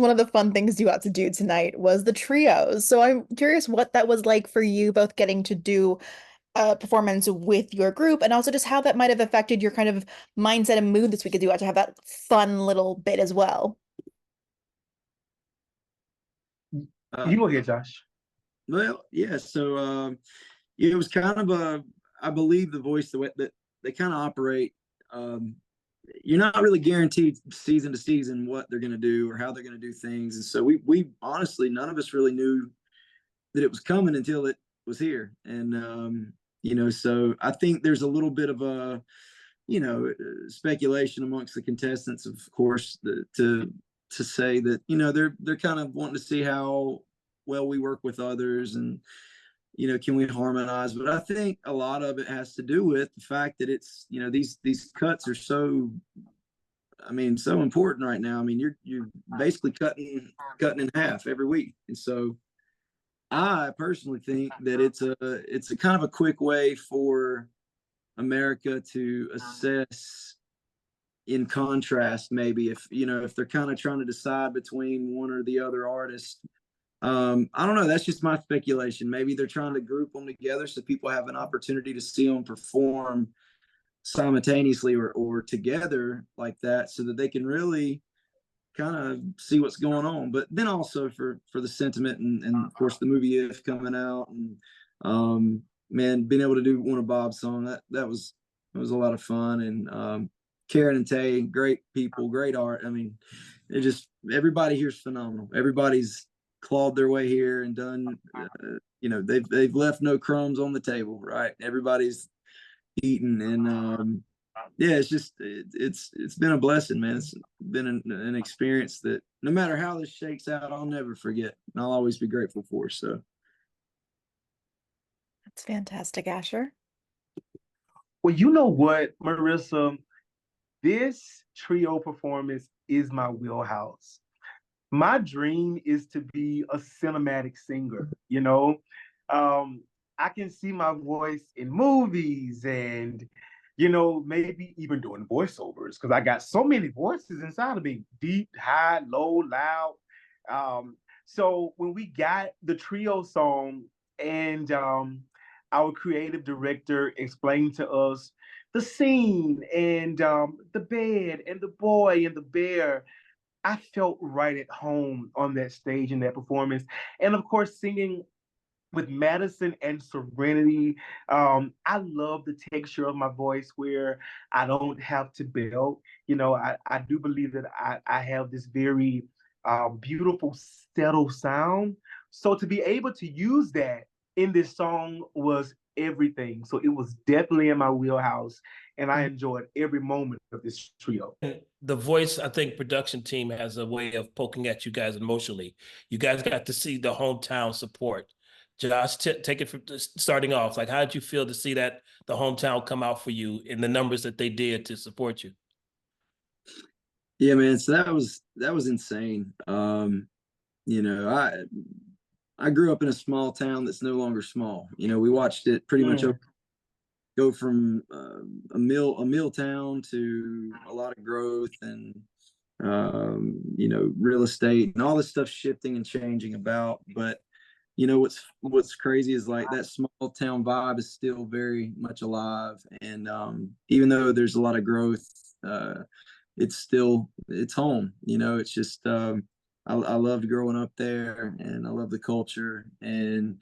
One of the fun things you got to do tonight was the trios. So I'm curious what that was like for you, both getting to do a performance with your group and also just how that might have affected your kind of mindset and mood this week as you got to have that fun little bit as well. Uh, You go ahead, Josh. well, yeah. So it was kind of I believe the voice the way that they kind of operate. Um, you're not really guaranteed season to season what they're going to do or how they're going to do things, and so we honestly none of us really knew that it was coming until it was here, and so I think there's a little bit of a speculation amongst the contestants, of course, to say that they're kind of wanting to see how well we work with others and can we harmonize. But I think a lot of it has to do with the fact that it's these cuts are so, I mean, so important right now. I mean, you're basically cutting in half every week, and so I personally think that it's a kind of a quick way for America to assess, in contrast, maybe if they're kind of trying to decide between one or the other artist. I don't know. That's just my speculation. Maybe they're trying to group them together so people have an opportunity to see them perform simultaneously or together like that, so that they can really kind of see what's going on. But then also for the sentiment and of course the movie If coming out, and man, being able to do one of Bob's song, that was a lot of fun. And Karen and Tay, great people, great art. I mean, it just, everybody here's phenomenal. Everybody's clawed their way here and done. They've left no crumbs on the table, right? Everybody's eaten, and yeah, it's been a blessing, man. It's been an experience that no matter how this shakes out, I'll never forget. And I'll always be grateful for. So That's fantastic, Asher. Well, you know what, Marissa? This trio performance is my wheelhouse. My dream is to be a cinematic singer. Um, I can see my voice in movies and, maybe even doing voiceovers because I got so many voices inside of me, deep, high, low, loud. So when we got the trio song and our creative director explained to us the scene and the bed and the boy and the bear, I felt right at home on that stage in that performance. And of course, singing with Madison and Serenity, I love the texture of my voice where I don't have to belt. I do believe that I have this very beautiful, settled sound. So to be able to use that in this song was everything. So it was definitely in my wheelhouse, and I enjoyed every moment of this trio. The voice, I think, production team has a way of poking at you guys emotionally. You guys got to see the hometown support. Josh, take it from starting off. Like, how did you feel to see that the hometown come out for you in the numbers that they did to support you? yeah, man. So that was insane. You know, I grew up in a small town that's no longer small. We watched it pretty much go from a mill town to a lot of growth and real estate and all this stuff shifting and changing about. But what's crazy is like that small town vibe is still very much alive. And even though there's a lot of growth, it's home. It's just I loved growing up there, and I love the culture, and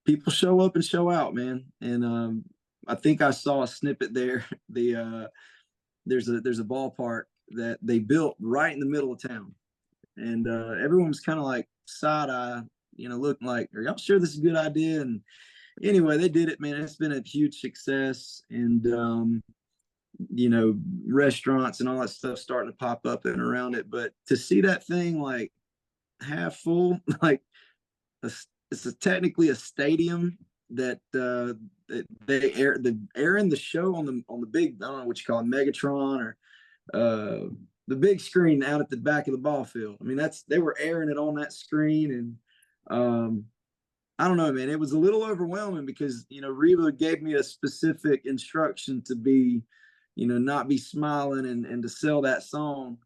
people show up and show out, man. And I think I saw a snippet there. There's a ballpark that they built right in the middle of town, and everyone was kind of like side eye, looking like, "Are y'all sure this is a good idea?" And anyway, they did it, man. It's been a huge success, and restaurants and all that stuff starting to pop up and around it. But to see that thing like half full, like technically a stadium that they airing the show on the big, I don't know what you call it, Megatron, or the big screen out at the back of the ball field. I mean, they were airing it on that screen, and I don't know, man. It was a little overwhelming because Reba gave me a specific instruction to be, not be smiling and to sell that song.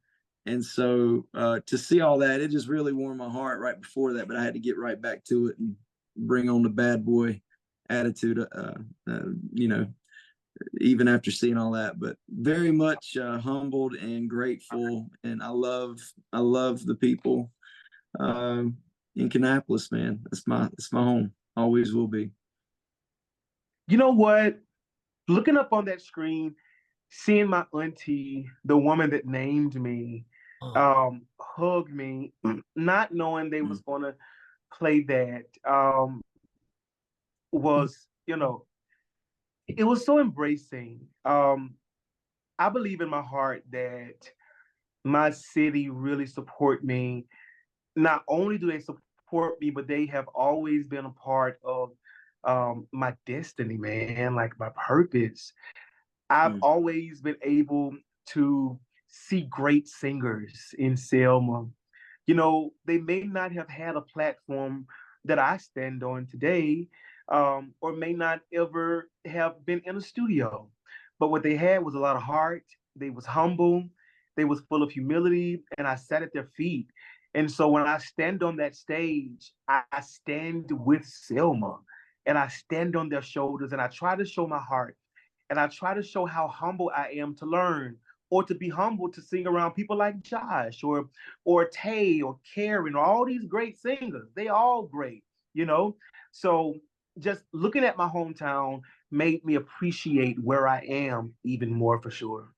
And so to see all that, it just really warmed my heart right before that. But I had to get right back to it and bring on the bad boy attitude, you know, even after seeing all that. But very much humbled and grateful. And I love the people in Kannapolis, man. It's my home. Always will be. You know what? Looking up on that screen, seeing my auntie, the woman that named me, hug me, not knowing they was gonna play that, was, you know, it was so embracing. I believe in my heart that my city really support me. Not only do they support me, but they have always been a part of my destiny, man, like my purpose. I've Mm. always been able to see great singers in Selma. You know, they may not have had a platform that I stand on today, or may not ever have been in a studio. But what they had was a lot of heart. They was humble. They was full of humility, and I sat at their feet. And so when I stand on that stage, I stand with Selma, and I stand on their shoulders, and I try to show my heart, and I try to show how humble I am to learn, or to be humble to sing around people like Josh or Tay or Karen or all these great singers. They all great, you know. So just looking at my hometown made me appreciate where I am even more, for sure.